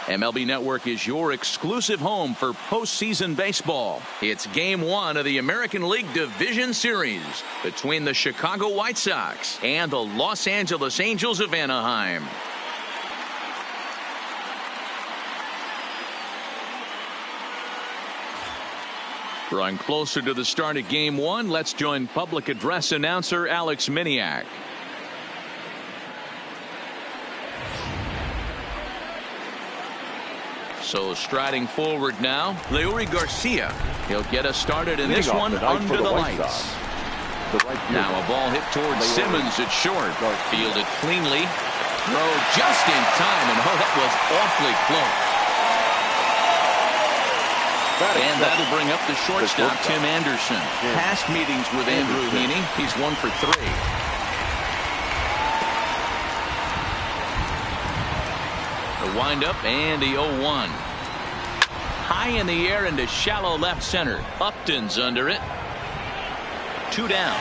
MLB Network is your exclusive home for postseason baseball. It's Game 1 of the American League Division Series between the Chicago White Sox and the Los Angeles Angels of Anaheim. Drawing closer to the start of Game 1, let's join public address announcer Alex Miniak. So striding forward now, Leury Garcia. He'll get us started in this one under the lights. Now a ball hit towards Simmons at short. Fielded cleanly. Throw just in time, and oh, that was awfully close. And that'll bring up the shortstop, Tim Anderson. Past meetings with Andrew Heaney, he's 1 for 3. The windup and the 0-1. High in the air into shallow left center. Upton's under it. 2 down.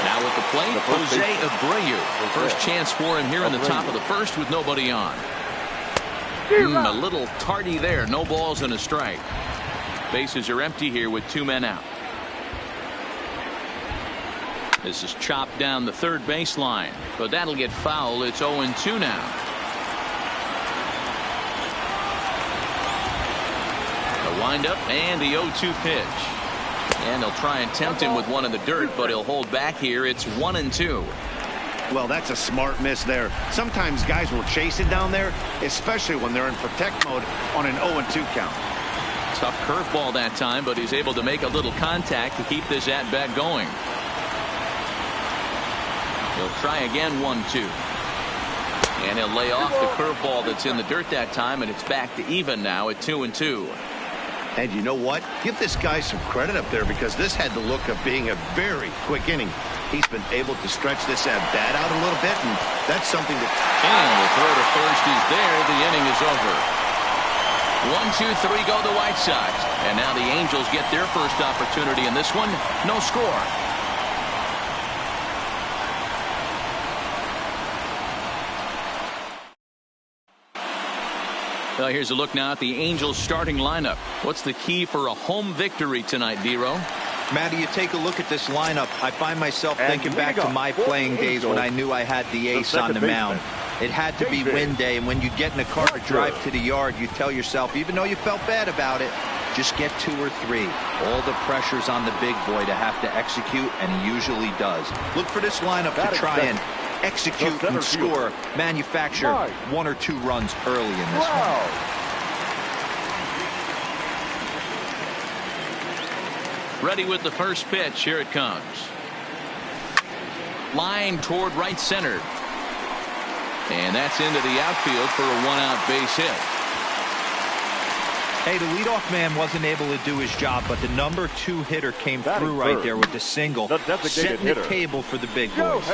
Now at the plate, Jose Abreu. First chance for him here in the top of the first with nobody on. A little tardy there. No balls and a strike. Bases are empty here with 2 men out. This is chopped down the third baseline, but that'll get foul. It's 0-2 now. The windup and the 0-2 pitch. And they'll try and tempt him with one in the dirt, but he'll hold back here. It's 1-2. Well, that's a smart miss there. Sometimes guys will chase it down there, especially when they're in protect mode on an 0-2 count. Tough curveball that time, but he's able to make a little contact to keep this at-bat going. He'll try again, 1-2. And he'll lay off the curveball that's in the dirt that time, and it's back to even now at 2-2. And you know what? Give this guy some credit up there, because this had the look of being a very quick inning. He's been able to stretch this at-bat out a little bit, and that's something that... And the throw to first is there. The inning is over. 1-2-3 go the White Sox. And now the Angels get their first opportunity in this one. No score. Well, here's a look now at the Angels starting lineup. What's the key for a home victory tonight, D-Row? Matty, you take a look at this lineup. I find myself thinking back to my playing days when I knew I had the ace on the mound. It had to be win day, and when you get in a car to drive to the yard, you tell yourself, even though you felt bad about it, just get 2 or 3. All the pressure's on the big boy to have to execute, and he usually does. Look for this lineup to try and execute and score, manufacture 1 or 2 runs early in this one. Ready with the first pitch. Here it comes. Line toward right center. And that's into the outfield for a 1-out base hit. Hey, the leadoff man wasn't able to do his job, but the number 2 hitter came through right there with the single, setting the table for the big boys.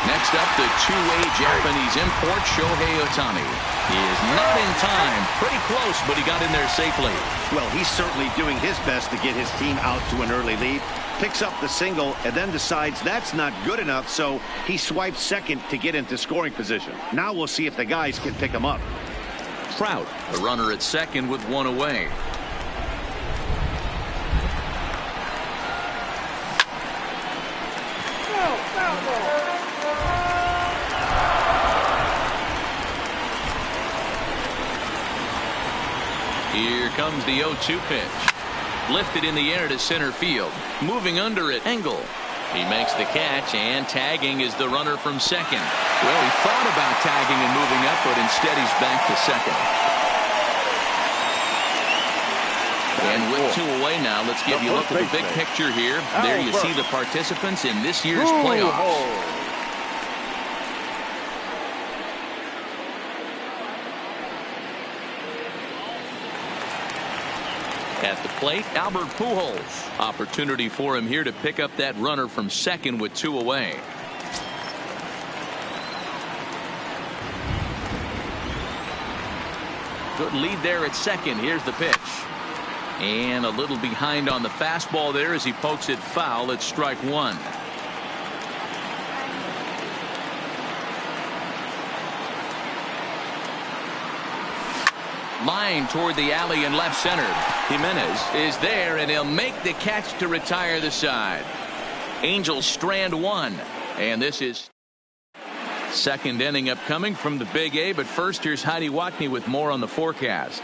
Next up, the two-way Japanese import, Shohei Ohtani. He is not in time. Pretty close, but he got in there safely. Well, he's certainly doing his best to get his team out to an early lead. Picks up the single and then decides that's not good enough, so he swipes second to get into scoring position. Now we'll see if the guys can pick him up. Trout, the runner at second with 1 away. Here comes the 0-2 pitch. Lifted in the air to center field. Moving under it, Engel. He makes the catch, and tagging is the runner from second. Well, he thought about tagging and moving up, but instead he's back to second. And with 2 away now, let's give you a look at the big picture here. There you see the participants in this year's playoffs. At the plate, Albert Pujols. Opportunity for him here to pick up that runner from second with 2 away. Good lead there at second. Here's the pitch. And a little behind on the fastball there as he pokes it foul. It's strike one. Line toward the alley in left center. Jimenez is there, and he'll make the catch to retire the side. Angels strand one, and this is second inning upcoming from the Big A. But first, here's Heidi Watney with more on the forecast.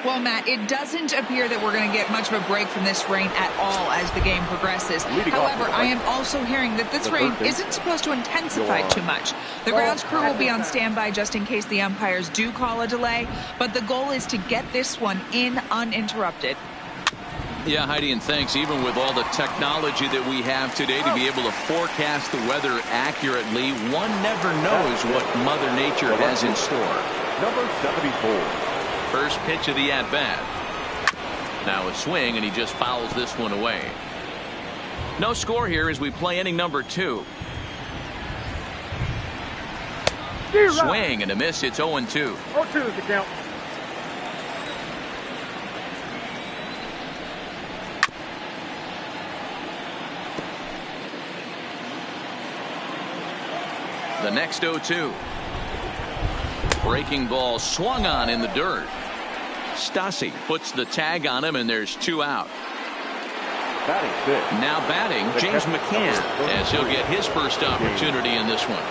Well, Matt, it doesn't appear that we're going to get much of a break from this rain at all as the game progresses. However, I am also hearing that this rain isn't supposed to intensify too much. The grounds crew will be on standby just in case the umpires do call a delay, but the goal is to get this one in uninterrupted. Yeah, Heidi, and thanks. Even with all the technology that we have today to be able to forecast the weather accurately, one never knows what Mother Nature has in store. Number 74. First pitch of the at-bat. Now a swing, and he just fouls this one away. No score here as we play inning number 2. Swing and a miss. It's 0-2. 0-2 is the count. The next 0-2. Breaking ball swung on in the dirt. Stassi puts the tag on him, and there's 2 out. Now batting, James McCann, as he'll get his first opportunity in this one.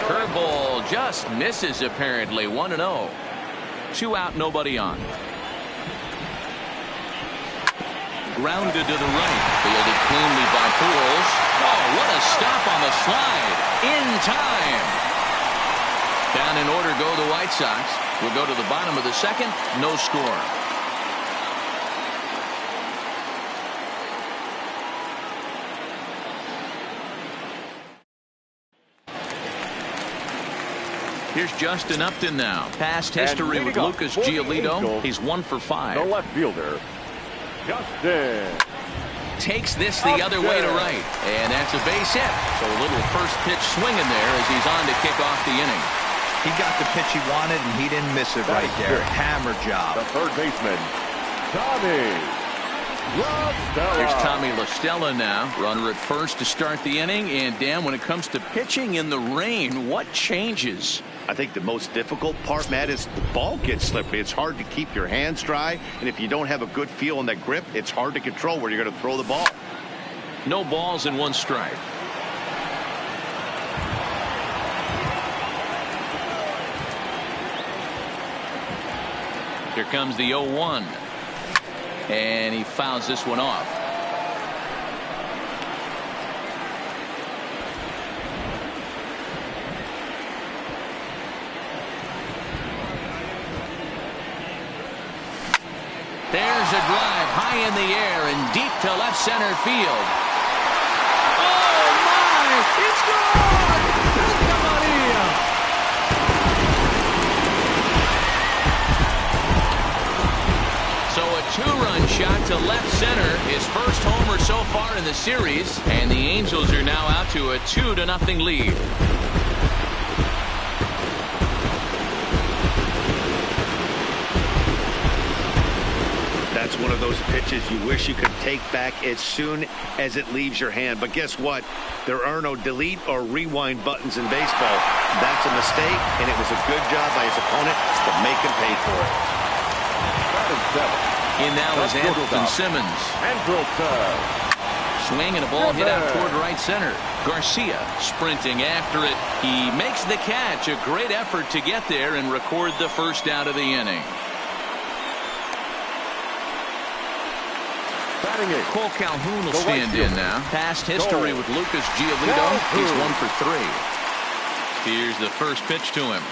Curveball just misses apparently. 1-0. 2 out, nobody on. Grounded to the right. Fielded cleanly by Pujols. Oh, what a stop on the slide. In time. Down in order go the White Sox. We'll go to the bottom of the second. No score. Here's Justin Upton now. Past history with Lucas Giolito. He's 1 for 5. The left fielder, Justin. Takes this the other way to right. And that's a base hit. So a little first pitch swinging there as he's on to kick off the inning. He got the pitch he wanted, and he didn't miss it right there. Hammer job. The third baseman, Tommy LaStella. Here's Tommy LaStella now. Runner at first to start the inning. And, Dan, when it comes to pitching in the rain, what changes? I think the most difficult part, Matt, is the ball gets slippery. It's hard to keep your hands dry, and if you don't have a good feel on that grip, it's hard to control where you're going to throw the ball. No balls and 1 strike. Here comes the 0-1. And he fouls this one off. There's a drive high in the air and deep to left center field. Oh, my! It's gone! Santa Maria! So a 2-run shot to left center. His first homer so far in the series. And the Angels are now out to a 2-0 lead. That's one of those pitches you wish you could take back as soon as it leaves your hand. But guess what? There are no delete or rewind buttons in baseball. That's a mistake, and it was a good job by his opponent to make him pay for it. In now is Andrelton Simmons. Swing and a ball hit out toward right center. Garcia sprinting after it. He makes the catch. A great effort to get there and record the first out of the inning. Cole Calhoun will stand in now. Past history with Lucas Giolito. He's 1 for 3. Here's the first pitch to him.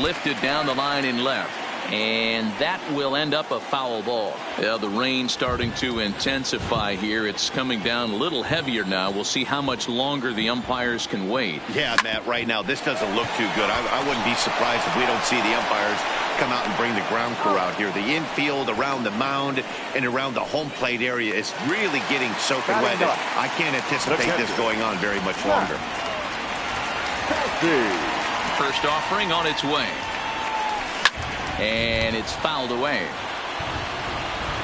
Lifted down the line in left. And that will end up a foul ball. Yeah, the rain starting to intensify here. It's coming down a little heavier now. We'll see how much longer the umpires can wait. Yeah, Matt, right now this doesn't look too good. I wouldn't be surprised if we don't see the umpires come out and bring the ground crew out here. The infield, around the mound, and around the home plate area is really getting soaking wet. I can't anticipate this going on very much longer. First offering on its way. And it's fouled away.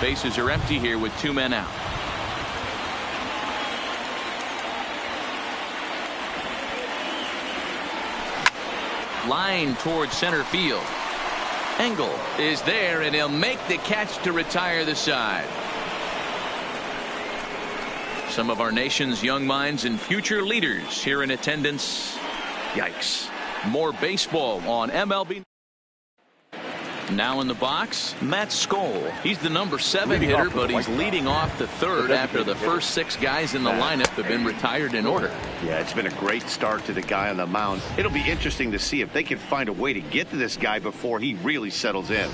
Bases are empty here with 2 men out. Line towards center field. Engel is there, and he'll make the catch to retire the side. Some of our nation's young minds and future leaders here in attendance. Yikes. More baseball on MLB. Now in the box, Matt Skoll. He's the number 7 hitter, but he's leading off the 3rd after the first 6 guys in the lineup have been retired in order. Yeah, it's been a great start to the guy on the mound. It'll be interesting to see if they can find a way to get to this guy before he really settles in.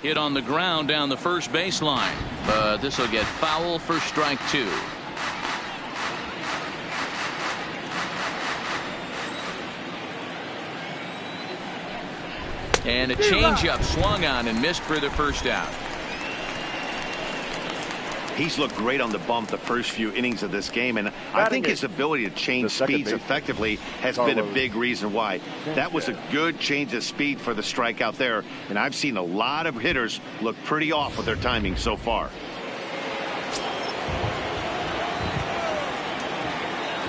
Hit on the ground down the first baseline, but this will get foul for strike 2. And a changeup swung on and missed for the first out. He's looked great on the bump the first few innings of this game, and I think his ability to change speeds effectively has been a big reason why. That was a good change of speed for the strikeout there, and I've seen a lot of hitters look pretty off with their timing so far.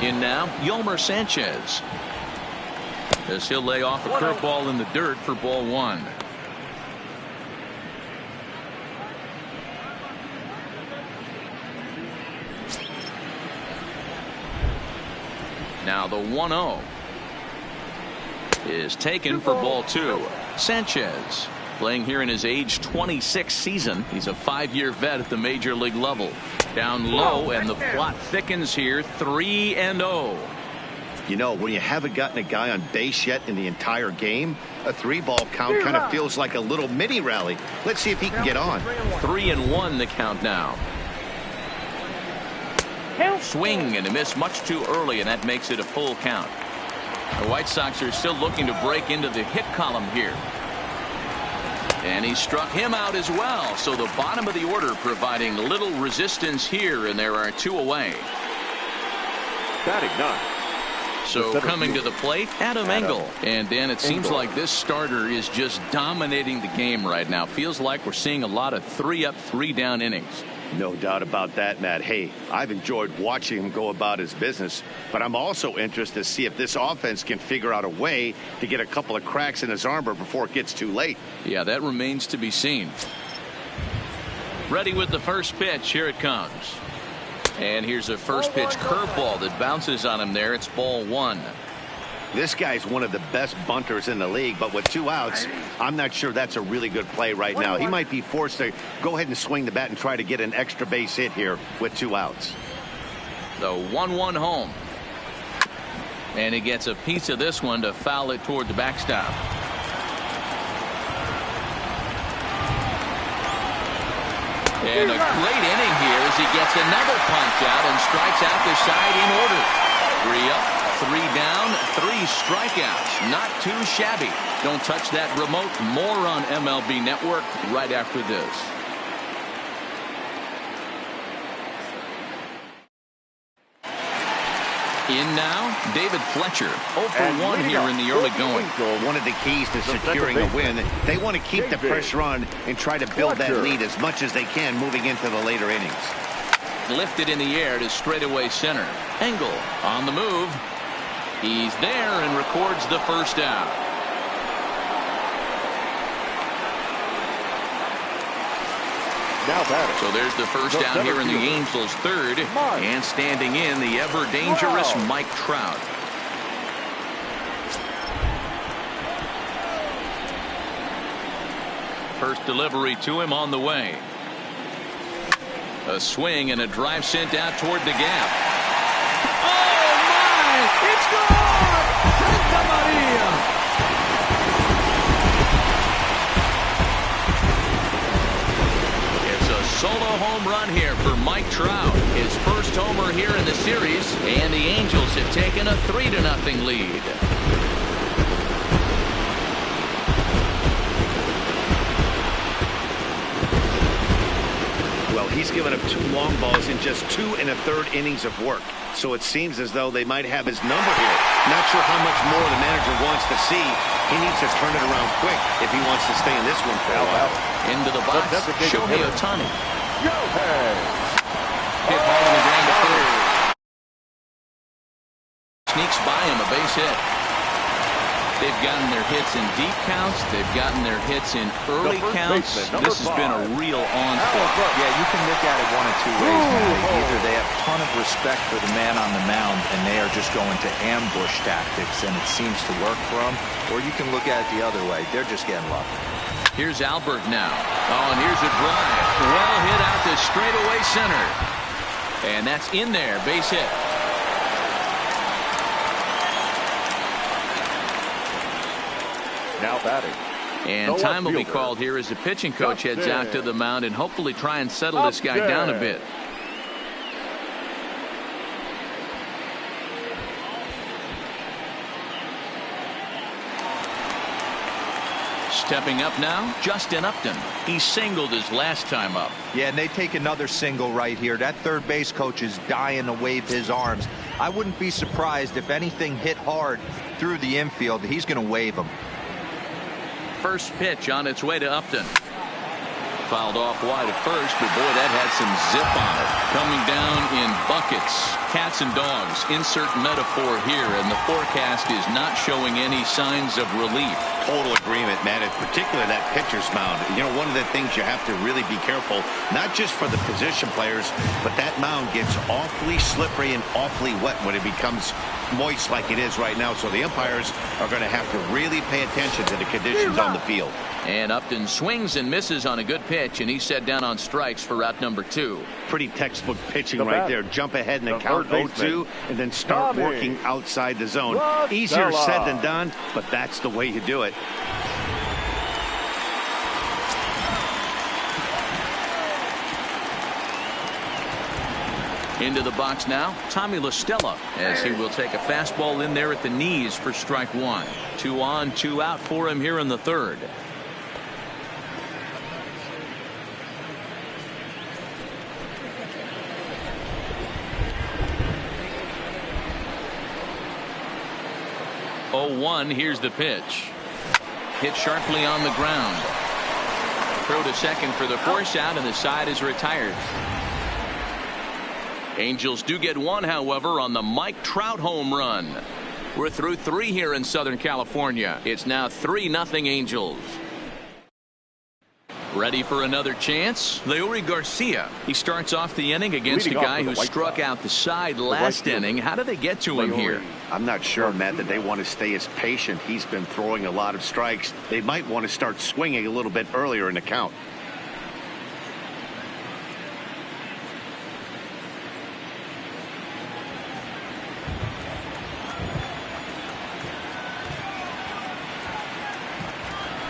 In now, Yolmer Sanchez. As he'll lay off a curveball in the dirt for ball 1. Now the 1-0 is taken for ball 2. Sanchez playing here in his age 26 season. He's a 5-year vet at the major league level. Down low, and the plot thickens here. 3-0. You know, when you haven't gotten a guy on base yet in the entire game, a 3-ball count kind of feels like a little mini rally. Let's see if he can get on. 3-1 the count now. Swing and a miss much too early, and that makes it a full count. The White Sox are still looking to break into the hit column here. And he struck him out as well. So the bottom of the order providing little resistance here, and there are 2 away. Batting 9. So coming to the plate, Adam Engel. And Dan, it seems like this starter is just dominating the game right now. Feels like we're seeing a lot of 3-up, 3-down innings. No doubt about that, Matt. Hey, I've enjoyed watching him go about his business, but I'm also interested to see if this offense can figure out a way to get a couple of cracks in his armor before it gets too late. Yeah, that remains to be seen. Ready with the first pitch. Here it comes. And here's a first pitch curveball that bounces on him there. It's ball 1. This guy's one of the best bunters in the league, but with 2 outs, I'm not sure that's a really good play right now. He might be forced to go ahead and swing the bat and try to get an extra base hit here with 2 outs. The 1-1 home. And he gets a piece of this one to foul it toward the backstop. And a great inning here as he gets another punch out and strikes out the side in order. 3 up, 3 down, 3 strikeouts. Not too shabby. Don't touch that remote. More on MLB Network right after this. In now, David Fletcher. 0 for 1 here in the early going. One of the keys to securing a win, they want to keep the pressure on and try to build that lead as much as they can moving into the later innings. Lifted in the air to straightaway center. Engel on the move. He's there and records the first out. So there's the first out here in the Angels' 3rd. And standing in, the ever-dangerous Mike Trout. First delivery to him on the way. A swing and a drive sent out toward the gap. Oh, my! It's gone! Santa Maria! Solo home run here for Mike Trout. His first homer here in the series, and the Angels have taken a 3-0 lead. Well, he's given up 2 long balls in just 2 1/3 innings of work. So it seems as though they might have his number here. Not sure how much more the manager wants to see. He needs to turn it around quick if he wants to stay in this one for a while. Into the box, Shohei Ohtani. Hit Oh, hard on the ground to third. Sneaks by him, a base hit. They've gotten their hits in deep counts. They've gotten their hits in early counts. This has been a real onslaught. Yeah, you can look at it one of 2 ways, Matty. Either they have a ton of respect for the man on the mound and they are just going to ambush tactics and it seems to work for them, or you can look at it the other way. They're just getting lucky. Here's Albert now. Oh, and here's a drive. Well hit out to straightaway center. And that's in there. Base hit. Now batting. And time will be called here as the pitching coach heads out to the mound and hopefully try and settle this guy down a bit. Stepping up now, Justin Upton. He singled his last time up. Yeah, and they take another single right here. That third base coach is dying to wave his arms. I wouldn't be surprised if anything hit hard through the infield. He's going to wave them. First pitch on its way to Upton. Fouled off wide at first, but boy, that had some zip on it. Coming down in buckets. Cats and dogs. Insert metaphor here, and the forecast is not showing any signs of relief. Total agreement, man. It's particularly that pitcher's mound. You know, one of the things you have to really be careful, not just for the position players, but that mound gets awfully slippery and awfully wet when it becomes moist like it is right now. So the umpires are going to have to really pay attention to the conditions on the field. And Upton swings and misses on a good pitch, and he's set down on strikes for route number 2. Pretty textbook pitching right there. Jump ahead in the count 0-2 and then start working outside the zone. Easier said than done, but that's the way you do it. Into the box now, Tommy La Stella, as he will take a fastball in there at the knees for strike 1. 2 on, 2 out for him here in the third. Oh, 1, here's the pitch. Hit sharply on the ground. Throw to second for the force out, and the side is retired. Angels do get 1, however, on the Mike Trout home run. We're through 3 here in Southern California. It's now 3-0 Angels. Ready for another chance? Leury Garcia. He starts off the inning against a guy who struck out the side last inning. How did they get to him here? I'm not sure, Matt, that they want to stay as patient. He's been throwing a lot of strikes. They might want to start swinging a little bit earlier in the count.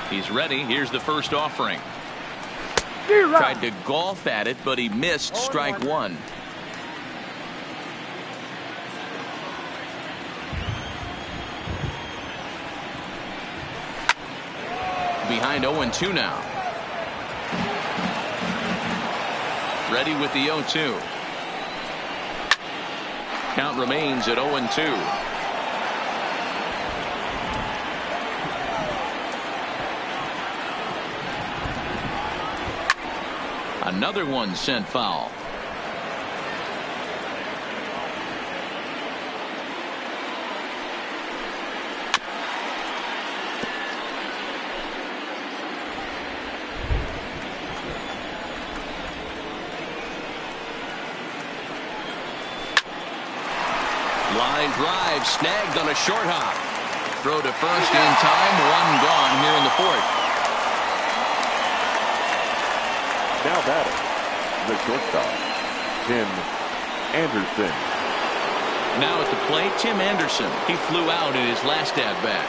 He's ready. Here's the first offering. Tried to golf at it, but he missed strike 1. Behind 0-2 now. Ready with the 0-2. Count remains at 0-2. Another one sent foul. Line drive snagged on a short hop. Throw to first in time. 1 gone here in the 4th. Now batting, the shortstop, Tim Anderson. Now at the plate, Tim Anderson. He flew out in his last at-bat.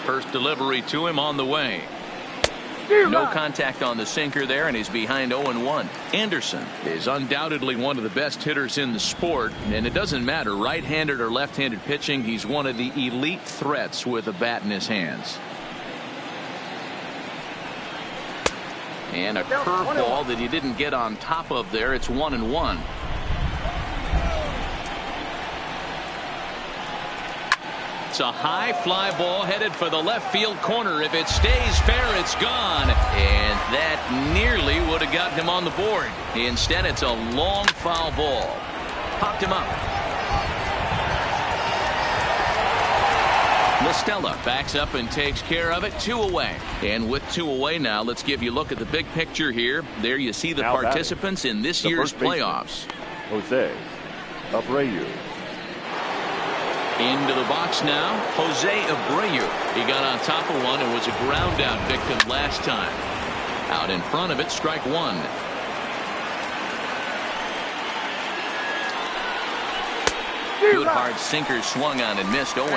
First delivery to him on the way. No contact on the sinker there, and he's behind 0-1. Anderson is undoubtedly one of the best hitters in the sport, and it doesn't matter right-handed or left-handed pitching. He's one of the elite threats with a bat in his hands. And a curveball that he didn't get on top of there. It's 1-1. It's a high fly ball headed for the left field corner. If it stays fair, it's gone. And that nearly would have gotten him on the board. Instead, it's a long foul ball. Popped him up. Listella backs up and takes care of it. 2 away. And with 2 away now, let's give you a look at the big picture here. There you see the participants in this year's playoffs. Jose Abreu. Into the box now, Jose Abreu. He got on top of one and was a ground out victim last time. Out in front of it, strike 1. Good hard sinker swung on and missed. 0-2. 0-2.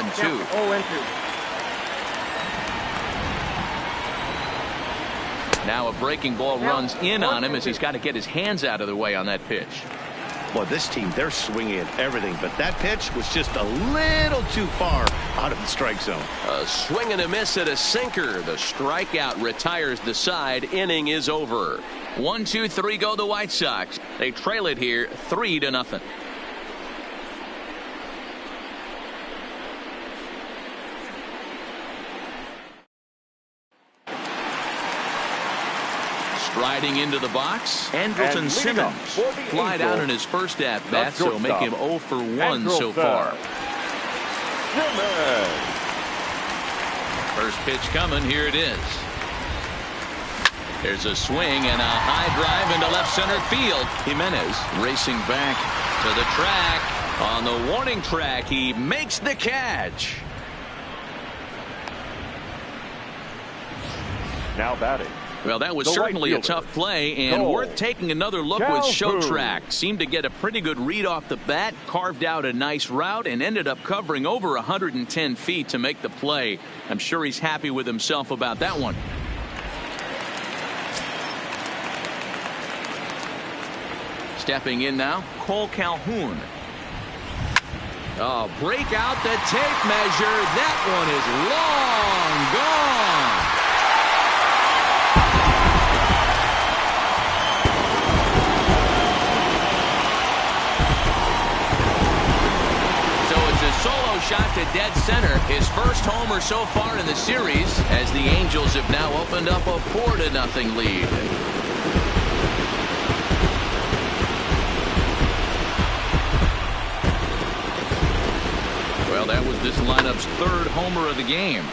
Now a breaking ball runs in on him as he's got to get his hands out of the way on that pitch. Well, this team, they're swinging at everything, but that pitch was just a little too far out of the strike zone. A swing and a miss at a sinker. The strikeout retires the side. Inning is over. 1, 2, 3 go the White Sox. They trail it here 3-0. Striding into the box, Andrelton Simmons flied out in his first at bat, so make him 0 for 1 so far. First pitch coming. Here it is. There's a swing and a high drive into left center field. Jimenez racing back to the track. On the warning track, he makes the catch. Now batting. Well, that was certainly a tough play and worth taking another look with show track. Seemed to get a pretty good read off the bat, carved out a nice route, and ended up covering over 110 feet to make the play. I'm sure he's happy with himself about that one. Stepping in now, Cole Calhoun. Oh, break out the tape measure. That one is long gone. Solo shot to dead center. His first homer so far in the series, as the Angels have now opened up a 4-0 lead. Well, that was this lineup's 3rd homer of the game.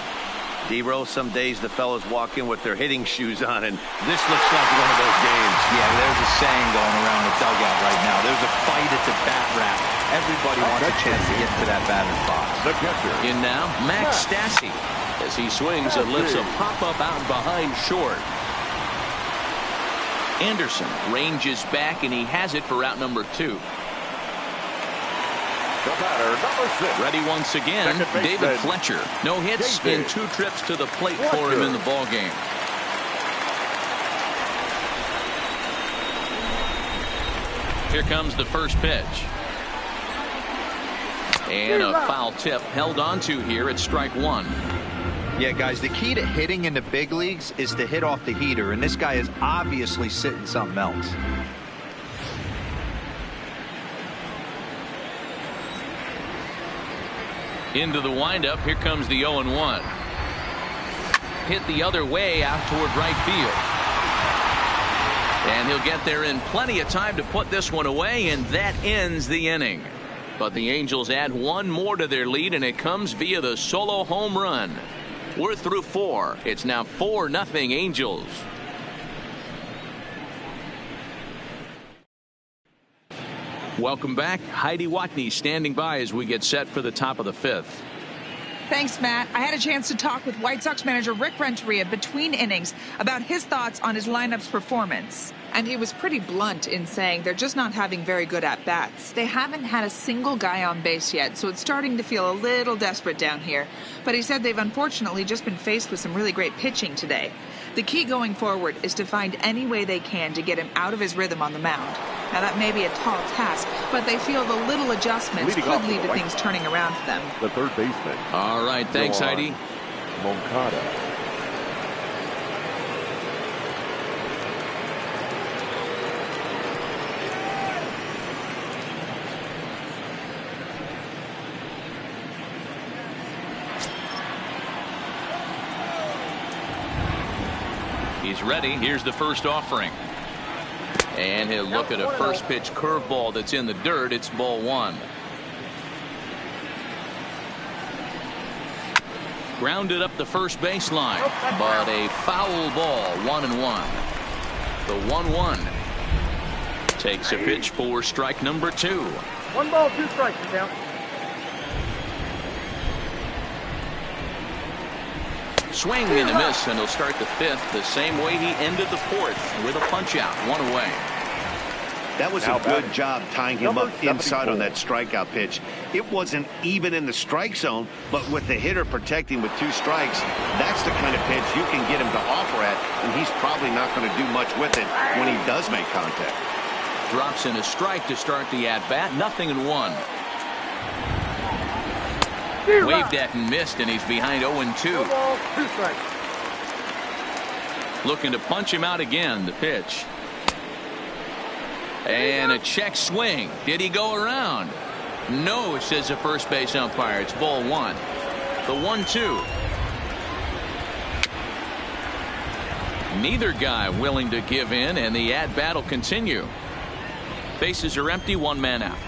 D-Row, some days the fellas walk in with their hitting shoes on, and this looks like one of those games. Yeah, there's a saying going around the dugout right now. There's a fight at the bat rack. Everybody wants a chance to get to that batter's box. The catcher. In now, Max Stassi. As he swings and lifts a pop-up out behind short. Anderson ranges back, and he has it for out number 2. The batter, number 6. Ready once again, David Fletcher. No hits in 2 trips to the plate for him in the ball game. Here comes the first pitch. And a foul tip held onto here at strike 1. Yeah, guys, the key to hitting in the big leagues is to hit off the heater, and this guy is obviously sitting something else. Into the windup. Here comes the 0-1. Hit the other way out toward right field. And he'll get there in plenty of time to put this one away, and that ends the inning. But the Angels add 1 more to their lead, and it comes via the solo home run. We're through 4. It's now 4-0 Angels. Welcome back. Heidi Watney standing by as we get set for the top of the 5th. Thanks, Matt. I had a chance to talk with White Sox manager Rick Renteria between innings about his thoughts on his lineup's performance. And he was pretty blunt in saying they're just not having very good at-bats. They haven't had a single guy on base yet, so it's starting to feel a little desperate down here. But he said they've unfortunately just been faced with some really great pitching today. The key going forward is to find any way they can to get him out of his rhythm on the mound. Now, that may be a tall task, but they feel the little adjustments could lead to things turning around for them. The third baseman. All right, thanks, Heidi. Moncada. he's ready. Here's the first offering. And he'll look at a first pitch curveball that's in the dirt. It's ball one. Grounded up the first baseline, but a foul ball. 1-1. The 1-1 takes a pitch for strike number 2. 1 ball, 2 strikes. Count. Swing and a miss, and he'll start the 5th the same way he ended the 4th with a punch out. 1 away. That was a good job tying him up inside on that strikeout pitch. It wasn't even in the strike zone, but with the hitter protecting with 2 strikes, that's the kind of pitch you can get him to offer at, and he's probably not going to do much with it when he does make contact. Drops in a strike to start the at-bat. 0-1. Waved at and missed, and he's behind 0-2. 1 ball, 2 strikes. Looking to punch him out again. The pitch. And a check swing. Did he go around? No, says the first base umpire. It's ball 1. The 1-2. Neither guy willing to give in, and the at-bat will continue. Bases are empty. 1 man out.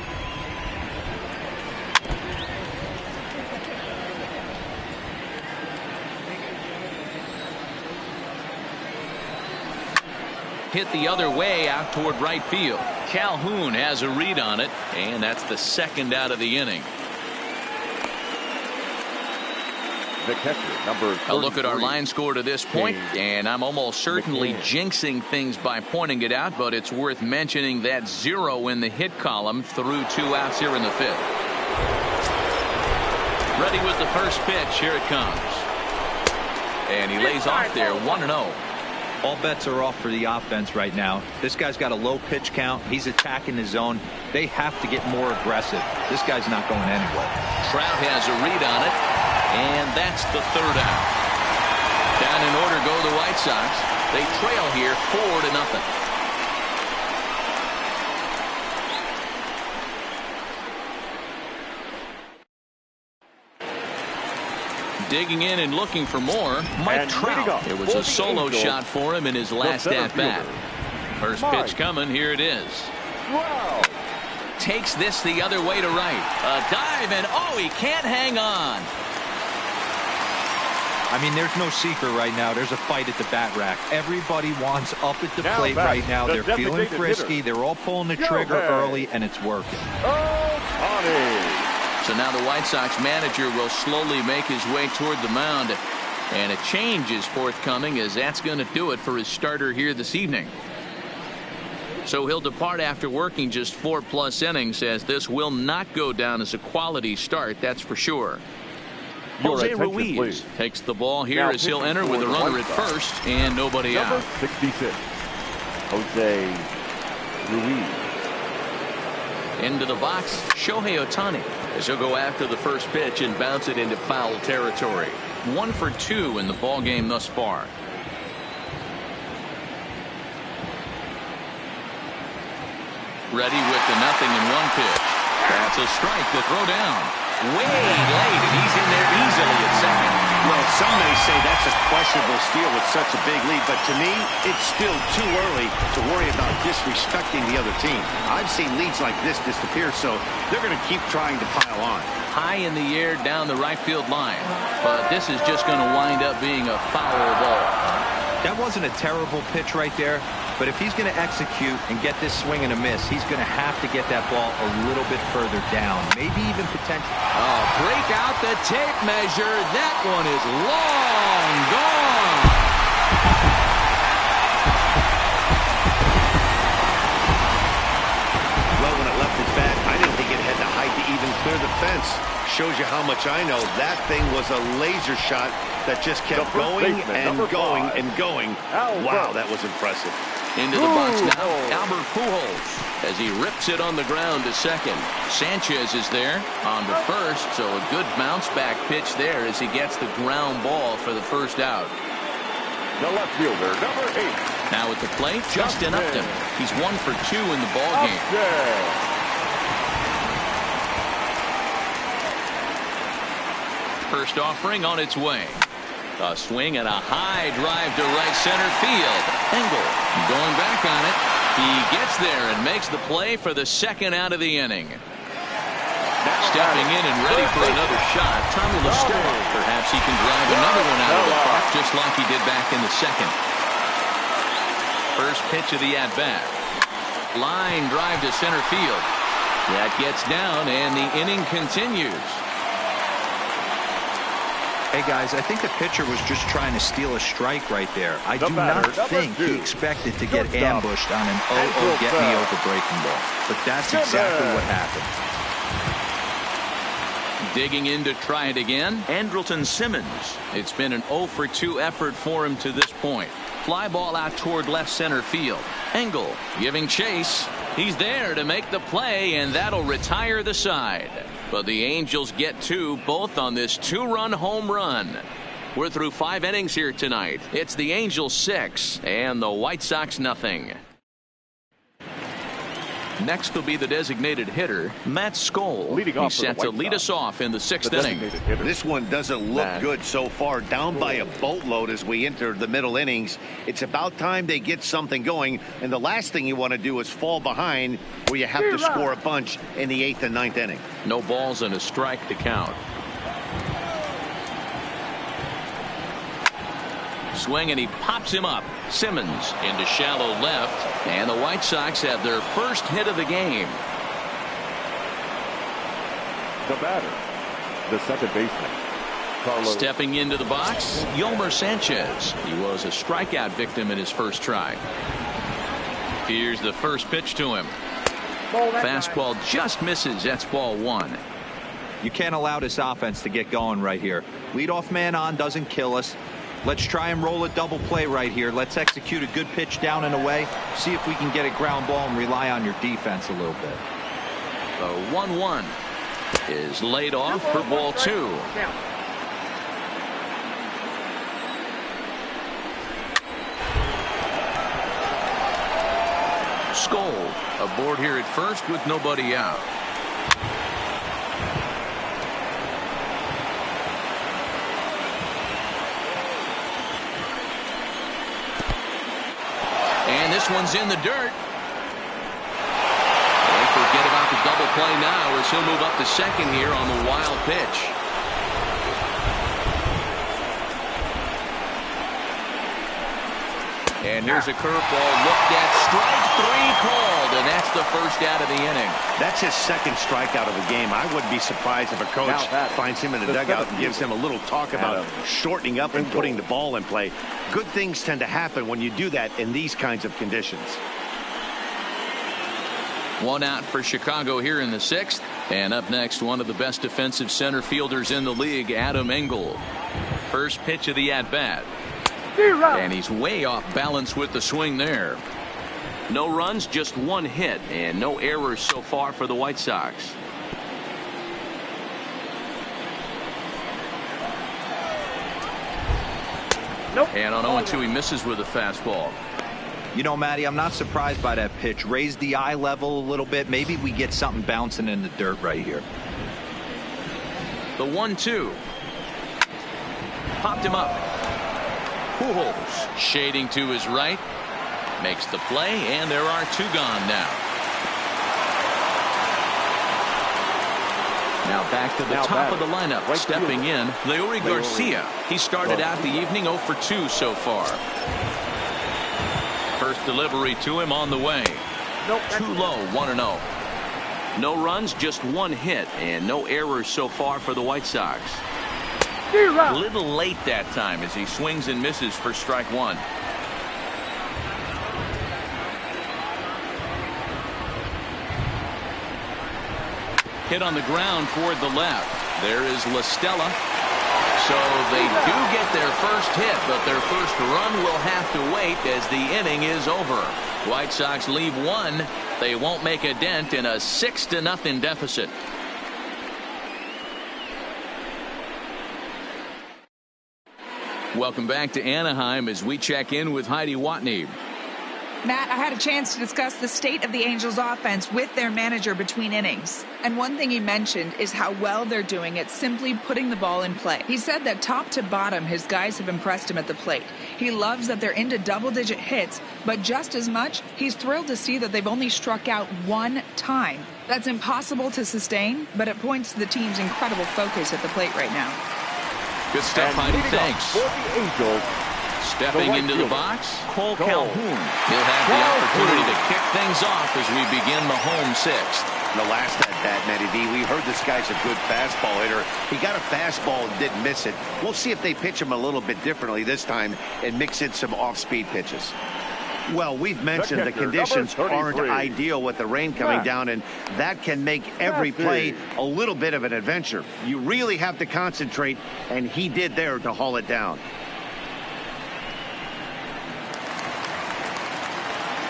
Hit the other way out toward right field. Calhoun has a read on it, and that's the 2nd out of the inning. The catcher, number 33. A look at our line score to this point, and I'm almost certainly jinxing things by pointing it out, but it's worth mentioning that 0 in the hit column through 2 outs here in the 5th. Ready with the first pitch. Here it comes. And he lays off there. 1-0. All bets are off for the offense right now. This guy's got a low pitch count. He's attacking his zone. They have to get more aggressive. This guy's not going anywhere. Trout has a read on it, and that's the 3rd out. Down in order go the White Sox. They trail here 4-0. Digging in and looking for more, Mike Trout. It was a solo shot for him in his last at-bat. First pitch coming. Here it is. Wow. Takes this the other way to right. A dive, and he can't hang on. I mean, there's no secret right now. There's a fight at the bat rack. Everybody wants up at the plate right now. They're feeling frisky. They're all pulling the trigger early, and it's working. So now the White Sox manager will slowly make his way toward the mound, and a change is forthcoming, as that's going to do it for his starter here this evening. So he'll depart after working just 4+ innings, as this will not go down as a quality start, that's for sure. Jose Ruiz takes the ball here as he'll enter with a runner at first and nobody out. Number 66, Jose Ruiz. Into the box, Shohei Ohtani, as he'll go after the first pitch and bounce it into foul territory. 1 for 2 in the ball game thus far. Ready with the 0-1 pitch. That's a strike to throw down. Way late, and he's in there easily at second. Well, some may say that's a questionable steal with such a big lead, but to me, it's still too early to worry about disrespecting the other team. I've seen leads like this disappear, so they're going to keep trying to pile on. High in the air down the right field line, but this is just going to wind up being a foul ball. That wasn't a terrible pitch right there, but if he's going to execute and get this swing and a miss, he's going to have to get that ball a little bit further down, maybe even potentially. Break out the tape measure. That one is long gone. Well, when it left his bat, I didn't think it had the height to even clear the fence. Shows you how much I know. That thing was a laser shot that just kept going and going and going. Wow, that was impressive. Into the box now, Albert Pujols, as he rips it on the ground to second. Sanchez is there on to first, so a good bounce back pitch there as he gets the ground ball for the first out. The left fielder, number 8. Now at the plate, Justin Upton. He's 1 for 2 in the ball game. First offering on its way. A swing and a high drive to right center field. Engel going back on it. He gets there and makes the play for the second out of the inning. Stepping in and ready for another shot, Tommy LaStella. Perhaps he can drive another one out of the park just like he did back in the second. First pitch of the at-bat. Line drive to center field. That gets down and the inning continues. Hey guys, I think the pitcher was just trying to steal a strike right there. I do not think he expected to get ambushed on an 0-0 get me over breaking ball. But that's exactly what happened. Digging in to try it again, Andrelton Simmons. It's been an 0 for 2 effort for him to this point. Fly ball out toward left center field. Engel giving chase. He's there to make the play, and that'll retire the side. But the Angels get 2, both on this 2-run home run. We're through 5 innings here tonight. It's the Angels 6 and the White Sox nothing. Next will be the designated hitter, Matt Skoll. He's set to lead us off in the 6th inning. This one doesn't look good so far. Down by a boatload as we enter the middle innings. It's about time they get something going. And the last thing you want to do is fall behind where you have to score a bunch in the 8th and 9th inning. No balls and a strike to count. Swing and he pops him up. Simmons into shallow left, and the White Sox have their first hit of the game. The batter, the second baseman, Carlos. Stepping into the box, Yolmer Sanchez. He was a strikeout victim in his first try. Here's the first pitch to him. Fastball just misses. That's ball 1. You can't allow this offense to get going right here. Leadoff man on doesn't kill us. Let's try and roll a double play right here. Let's execute a good pitch down and away. See if we can get a ground ball and rely on your defense a little bit. The 1-1 is laid off for ball 2. Skoll aboard here at first with nobody out. And this one's in the dirt. They forget about the double play now as he'll move up to second here on the wild pitch. And here's a curveball looked at. Strike 3 called, and that's the first out of the inning. That's his second strikeout of the game. I wouldn't be surprised if a coach finds him in the dugout and gives him a little talk about shortening up and putting the ball in play. Good things tend to happen when you do that in these kinds of conditions. 1 out for Chicago here in the 6th. And up next, one of the best defensive center fielders in the league, Adam Engel. First pitch of the at-bat. And he's way off balance with the swing there. No runs, just 1 hit, and no errors so far for the White Sox. And on 0-2, he misses with a fastball. You know, Matty, I'm not surprised by that pitch. Raise the eye level a little bit. Maybe we get something bouncing in the dirt right here. The 1-2. Popped him up. Pujols shading to his right. Makes the play, and there are 2 gone now. Now back to the top of the lineup. Right stepping in, Leury Garcia. He started out the evening 0 for 2 so far. First delivery to him on the way. Too low, 1-0. No runs, just 1 hit, and no errors so far for the White Sox. A little late that time as he swings and misses for strike 1. Hit on the ground toward the left. There is LaStella. So they do get their first hit, but their first run will have to wait as the inning is over. White Sox leave 1. They won't make a dent in a 6-0 deficit. Welcome back to Anaheim as we check in with Heidi Watney. Matt, I had a chance to discuss the state of the Angels offense with their manager between innings. And one thing he mentioned is how well they're doing at simply putting the ball in play. He said that top to bottom, his guys have impressed him at the plate. He loves that they're into double-digit hits, but just as much, he's thrilled to see that they've only struck out one time. That's impossible to sustain, but it points to the team's incredible focus at the plate right now. Good stuff, Heaney. Thanks. For the Angels, stepping into the box, Cole Calhoun. He'll have the opportunity to kick things off as we begin the home sixth. The last at-bat, Matty V, we heard this guy's a good fastball hitter. He got a fastball and didn't miss it. We'll see if they pitch him a little bit differently this time and mix in some off-speed pitches. Well, we've mentioned the conditions aren't ideal with the rain coming down, and that can make every play a little bit of an adventure. You really have to concentrate, and he did there to haul it down.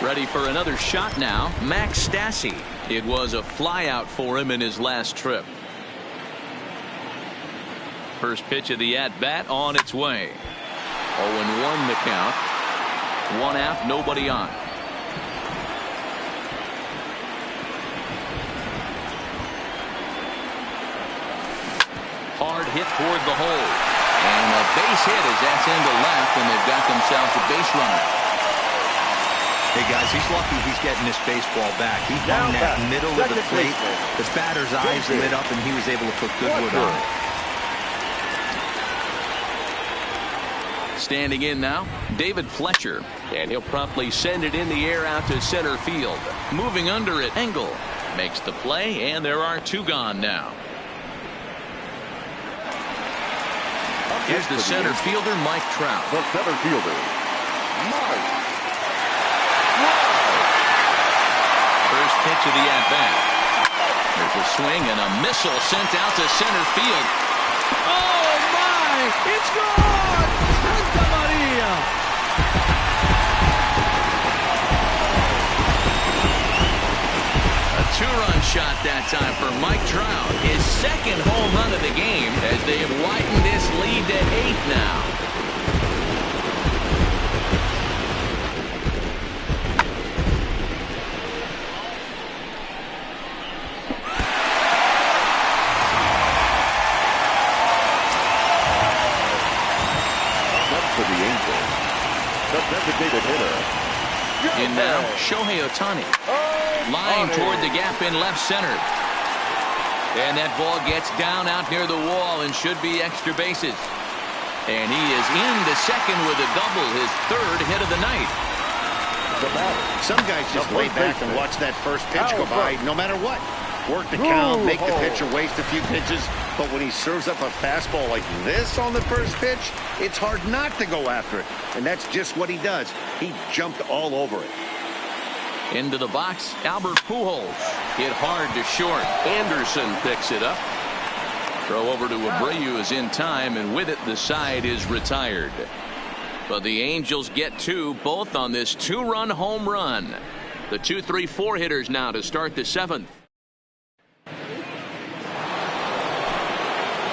Ready for another shot now, Max Stassi. It was a flyout for him in his last trip. First pitch of the at-bat on its way. 0-1 the count. 1 out, nobody on. Hard hit toward the hole. And a base hit as that's into left, and they've got themselves a base runner. Hey, guys, he's lucky he's getting this baseball back. He found that middle of the plate. The batter's eyes lit up, and he was able to put good wood on it. Standing in now, David Fletcher. And he'll promptly send it in the air out to center field. Moving under it, Engel makes the play, and there are 2 gone now. Here's the center fielder, Mike Trout. The center fielder, Mike. First pitch of the at-bat. There's a swing and a missile sent out to center field. Oh, my! It's gone! Santa Maria! A 2-run shot that time for Mike Trout. His second home run of the game as they have widened this lead to 8 now. For the Angels, the designated hitter. In now, Shohei Ohtani. Line toward the gap in left center. And that ball gets down out near the wall and should be extra bases. And he is into second with a double, his 3rd hit of the night. Some guys just lay back and watch that first pitch go by no matter what. Work the count, make the pitcher waste a few pitches, but when he serves up a fastball like this on the first pitch, it's hard not to go after it. And that's just what he does. He jumped all over it. Into the box, Albert Pujols. Hit hard to short. Anderson picks it up. Throw over to Abreu is in time, and with it, the side is retired. But the Angels get 2, both on this 2-run home run. The 2-3-4 hitters now to start the 7th.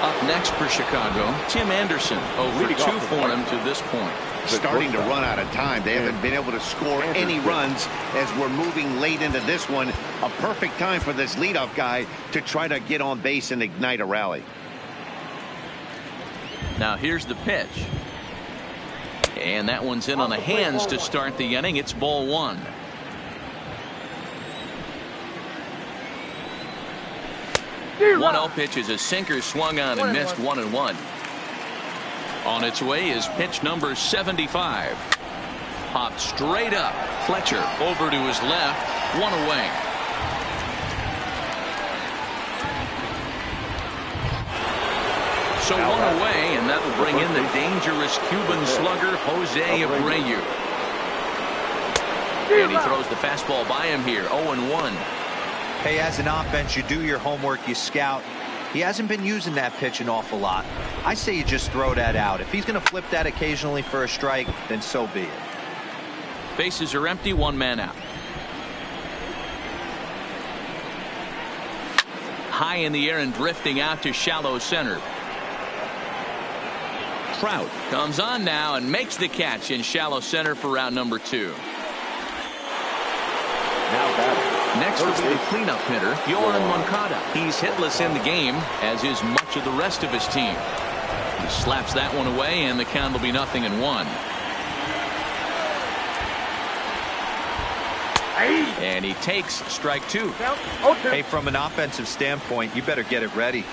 Up next for Chicago, Tim Anderson. 0-for-2 for him to this point. Starting to run out of time. They haven't been able to score any runs as we're moving late into this one. A perfect time for this leadoff guy to try to get on base and ignite a rally. Now here's the pitch. And that one's in on the hands to start the inning. It's ball 1. The 1-0 pitch is a sinker swung on and missed 1-1. On its way is pitch number 75. Popped straight up. Fletcher over to his left. 1 away. So 1 away, and that will bring in the dangerous Cuban slugger Jose Abreu. And he throws the fastball by him here. 0-1. Hey, as an offense, you do your homework, you scout. He hasn't been using that pitch an awful lot. I say you just throw that out. If he's going to flip that occasionally for a strike, then so be it. Bases are empty, 1 man out. High in the air and drifting out to shallow center. Trout comes on now and makes the catch in shallow center for round number 2. Next will be the cleanup hitter, Yohan Moncada. He's hitless in the game, as is much of the rest of his team. He slaps that one away, and the count will be 0-1. And he takes strike 2. Hey, from an offensive standpoint, you better get it ready.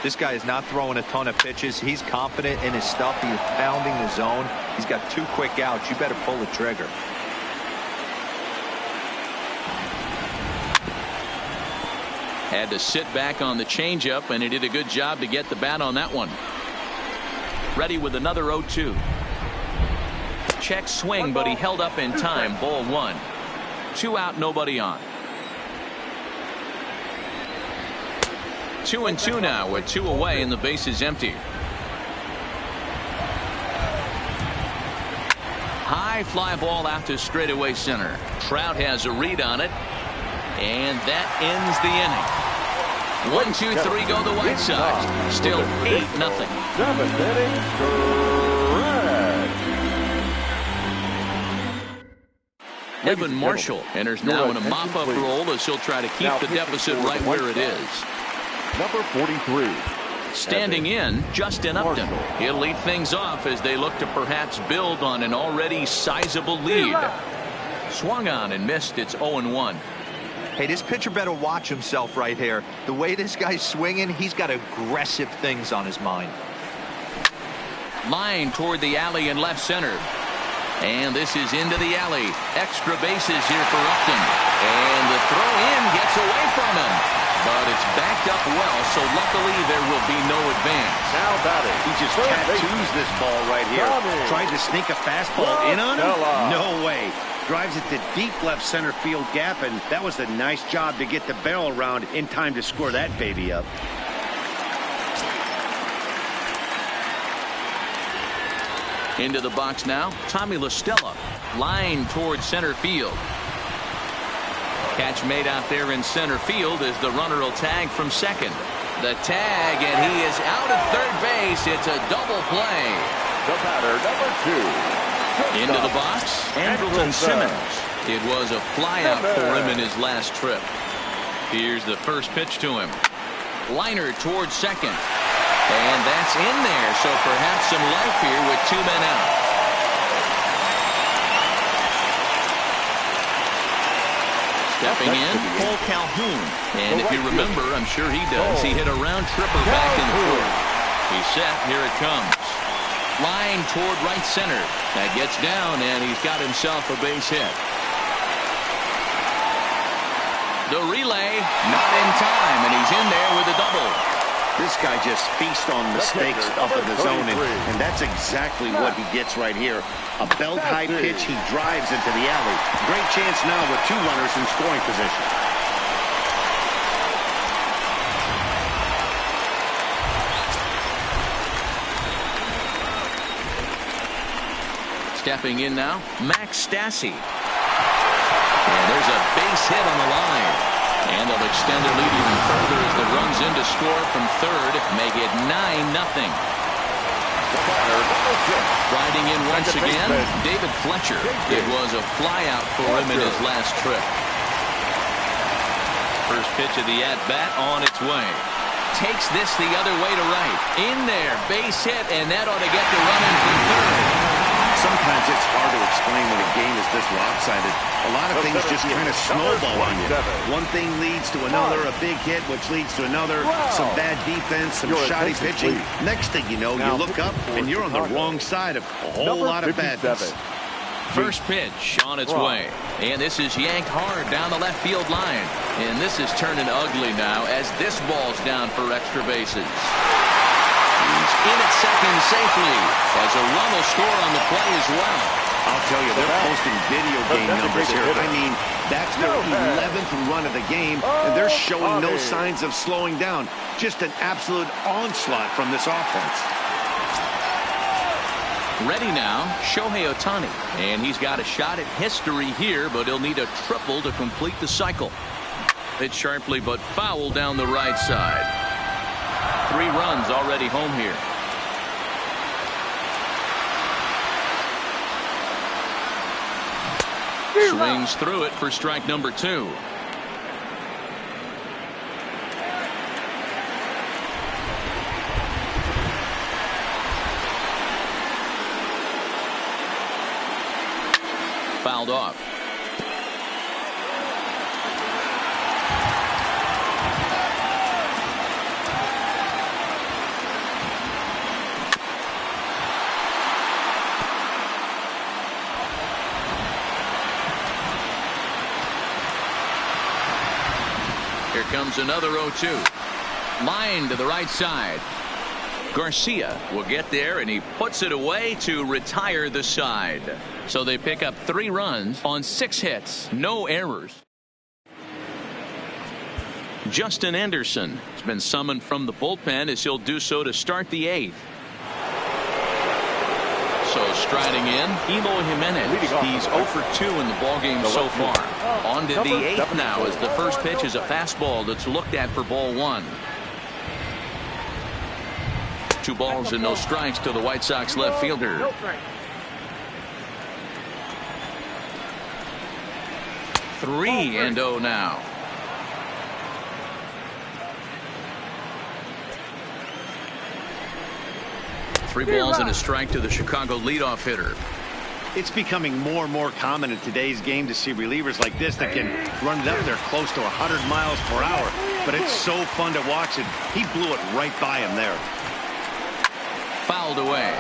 This guy is not throwing a ton of pitches. He's confident in his stuff. He's pounding the zone. He's got 2 quick outs. You better pull the trigger. Had to sit back on the changeup, and he did a good job to get the bat on that one. Ready with another 0-2. Check swing, but he held up in time. Ball 1. 2 out, nobody on. 2-2 now with 2 away and the base is empty. High fly ball out to straightaway center. Trout has a read on it, and that ends the inning. 1, 2, 3 go the White Sox. Still 8-0. 7th inning, correct. Evan Marshall enters now in a mop-up role as he'll try to keep the deficit right where it is. Number 43. Standing in, Justin Upton. He'll lead things off as they look to perhaps build on an already sizable lead. Swung on and missed. It's 0-1. Hey, this pitcher better watch himself right here. The way this guy's swinging, he's got aggressive things on his mind. Line toward the alley in left center. And this is into the alley. Extra bases here for Upton. And the throw in gets away from him. But it's backed up well, so luckily there will be no advance. Now batting. He just tattoos this ball right here. Tried to sneak a fastball in on him? No way. Drives it to deep left center field gap, and that was a nice job to get the barrel around in time to score that baby up. Into the box now, Tommy La Stella. Line towards center field. Catch made out there in center field as the runner will tag from second. The tag, and he is out at third base. It's a double play. The batter, number 2. Into the box, Andrelton Simmons. It was a flyout for him in his last trip. Here's the first pitch to him. Liner towards second. And that's in there, so perhaps some life here with 2 men out. Stepping in, Cole Calhoun. And if you remember, I'm sure he does, he hit a round tripper back in the 4th. He's set, here it comes. Line toward right center. That gets down, and he's got himself a base hit. The relay, not in time, and he's in there with a double. This guy just feasts on mistakes up in the zone, and that's exactly what he gets right here. A belt-high pitch, he drives into the alley. Great chance now with 2 runners in scoring position. Stepping in now, Max Stassi. And there's a base hit on the line. And they'll extend their lead even further as the runs in to score from third, make it 9-0. Riding in once again, David Fletcher. It was a flyout for him in his last trip. First pitch of the at-bat on its way. Takes this the other way to right. In there, base hit, and that ought to get the run in from third. Sometimes it's hard to explain when a game is this lopsided. A lot of things just kind of snowball on you. One thing leads to another, a big hit, which leads to another, some bad defense, some shoddy pitching. Next thing you know, you look up and you're on the wrong side of a whole lot of badness. First pitch on its way. And this is yanked hard down the left field line. And this is turning ugly now as this ball's down for extra bases. He's in at second safely as a run will score on the play as well. I'll tell you, they're posting video game numbers here. I mean, that's their 11th run of the game, and they're showing no signs of slowing down. Just an absolute onslaught from this offense. Ready now, Shohei Ohtani. And he's got a shot at history here, but he'll need a triple to complete the cycle. Hit sharply, but foul down the right side. 3 runs already home here. Swings through it for strike number 2. fouled off. Here comes another 0-2. Line to the right side. Garcia will get there, and he puts it away to retire the side. So they pick up 3 runs on 6 hits. No errors. Justin Anderson has been summoned from the bullpen as he'll do so to start the 8th. So striding in, Eloy Jimenez. He's 0 for 2 in the ballgame so far. On to the 8th now as the first pitch is a fastball that's looked at for ball 1. 2 balls and no strikes to the White Sox left fielder. Three and 0 now. Three balls and a strike to the Chicago leadoff hitter. It's becoming more and more common in today's game to see relievers like this that can run it up there close to 100 miles per hour. But it's so fun to watch it. He blew it right by him there. Fouled away.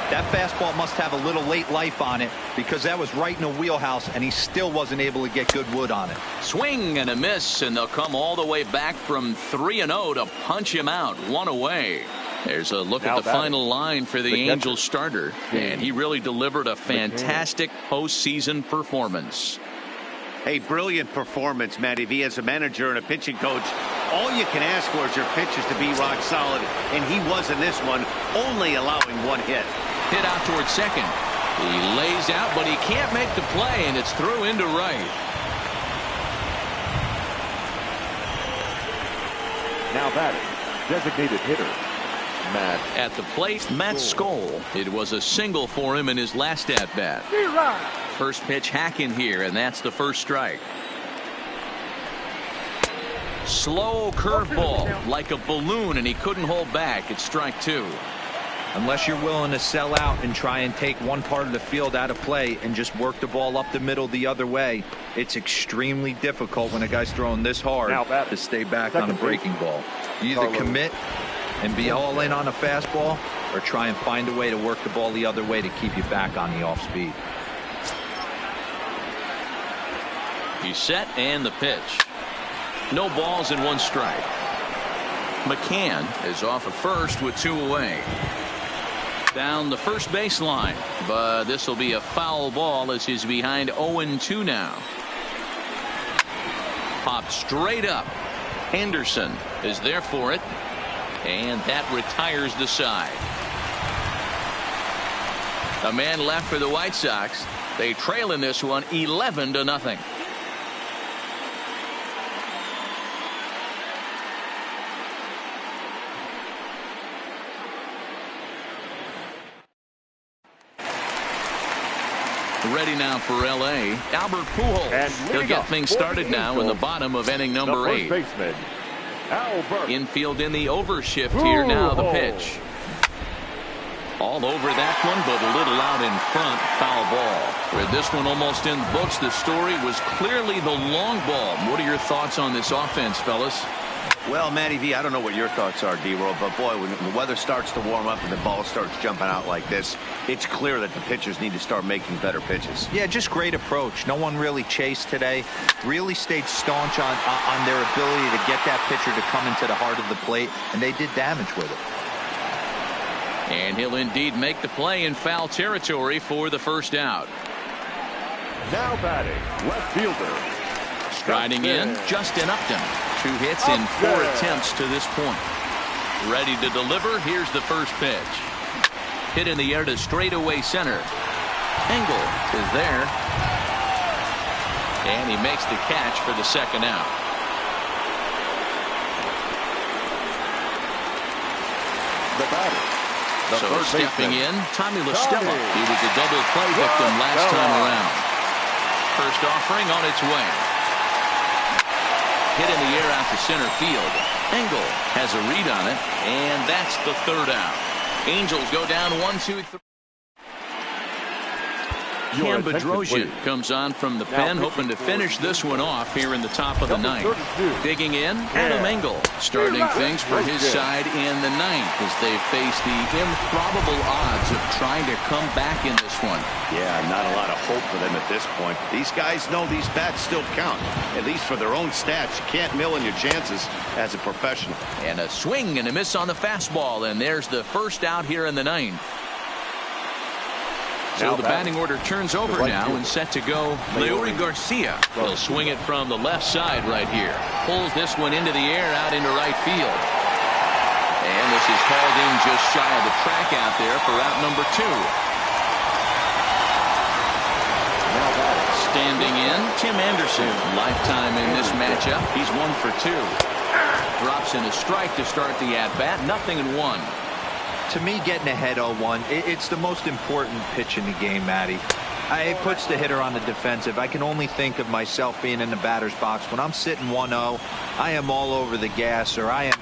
That fastball must have a little late life on it, because that was right in the wheelhouse and he still wasn't able to get good wood on it. Swing and a miss, and they'll come all the way back from 3-0 to punch him out. 1 away. There's a look at the final line for the Angels starter, and he really delivered a fantastic postseason performance. A brilliant performance, Matty V. As a manager and a pitching coach, all you can ask for is your pitchers to be rock solid, and he was in this one, only allowing 1 hit. Hit out towards second. He lays out, but he can't make the play, and it's through into right. Now batting, designated hitter, Matt. At the plate, Matt Skoll. It was a single for him in his last at-bat. First pitch hacking here, and that's the first strike. Slow curveball, like a balloon, and he couldn't hold back. It's strike 2. Unless you're willing to sell out and try and take one part of the field out of play and just work the ball up the middle the other way, it's extremely difficult when a guy's throwing this hard to stay back on a breaking ball. You either commit and be all in on a fastball, or try and find a way to work the ball the other way to keep you back on the off speed. He's set, and the pitch. No balls and 1 strike. McCann is off at first with 2 away. Down the first baseline, but this will be a foul ball as he's behind 0-2 now. Popped straight up. Henderson is there for it, and that retires the side. A man left for the White Sox. They trail in this one 11-0. Ready now for L.A. Albert Pujols. He'll get things started now in the bottom of inning number 8. Baseman, Albert. Infield in the overshift here now. The pitch. All over that one, but a little out in front. Foul ball. With this one almost in the books, the story was clearly the long ball. What are your thoughts on this offense, fellas? Well, Matty V, I don't know what your thoughts are, D-Roll, but boy, when the weather starts to warm up and the ball starts jumping out like this, it's clear that the pitchers need to start making better pitches. Yeah, just great approach. No one really chased today. Really stayed staunch on their ability to get that pitcher to come into the heart of the plate, and they did damage with it. And he'll indeed make the play in foul territory for the first out. Now batting, left fielder. Striding in, Justin Upton. 2 hits in 4 attempts to this point. Ready to deliver. Here's the first pitch. Hit in the air to straightaway center. Engel is there. And he makes the catch for the second out. The batter. So stepping in, Tommy La Stella. He was a double play victim last time around. First offering on its way. Hit in the air out to center field. Engel has a read on it, and that's the third out. Angels go down 1-2-3. Cam Bedrosian comes on from the pen, hoping to finish this one off here in the top of the ninth. Digging in, Adam Engel starting things for his side in the ninth as they face the improbable odds of trying to come back in this one. Yeah, not a lot of hope for them at this point. These guys know these bats still count, at least for their own stats. You can't mill in your chances as a professional. And a swing and a miss on the fastball, and there's the first out here in the ninth. So the batting order turns over now and set to go. Leury Garcia will swing it from the left side right here. Pulls this one into the air out into right field. And this is called in just shy of the track out there for out number 2. Standing in, Tim Anderson. Lifetime in this matchup. He's 1 for 2. Drops in a strike to start the at-bat. 0-1. To me, getting ahead 0-1, it's the most important pitch in the game, Matty. It puts the hitter on the defensive. I can only think of myself being in the batter's box. When I'm sitting 1-0, I am all over the gas, or I am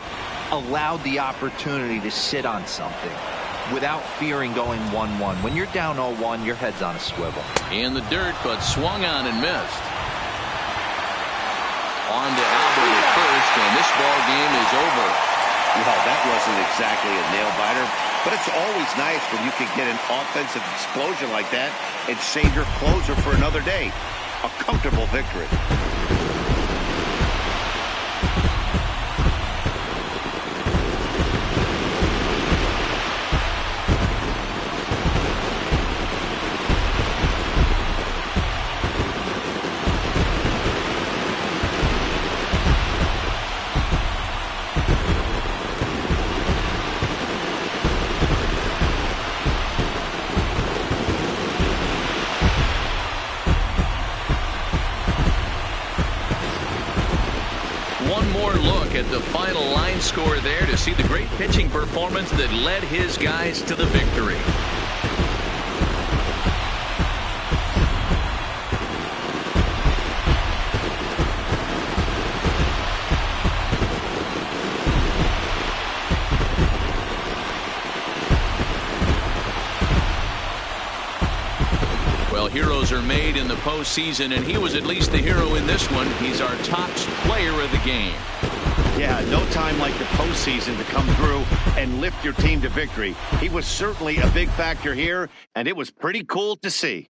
allowed the opportunity to sit on something without fearing going 1-1. When you're down 0-1, your head's on a swivel. In the dirt, but swung on and missed. On to Albert at first, and this ball game is over. Well, that wasn't exactly a nail-biter, but it's always nice when you can get an offensive explosion like that and save your closer for another day. A comfortable victory. At the final line score there to see the great pitching performance that led his guys to the victory. Well, heroes are made in the postseason, and he was at least the hero in this one. He's our top player of the game. Yeah, no time like the postseason to come through and lift your team to victory. He was certainly a big factor here, and it was pretty cool to see.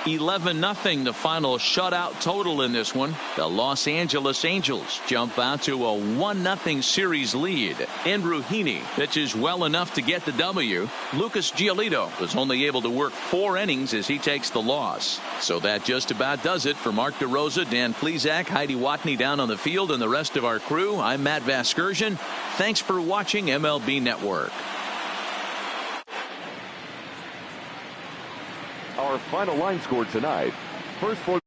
(11-0) the final shutout total in this one. The Los Angeles Angels jump out to a 1-0 series lead. Andrew Heaney pitches well enough to get the W. Lucas Giolito was only able to work 4 innings as he takes the loss. So that just about does it for Mark DeRosa, Dan Plesac, Heidi Watney down on the field, and the rest of our crew. I'm Matt Vasgersian. Thanks for watching MLB Network. Our final line score tonight. First for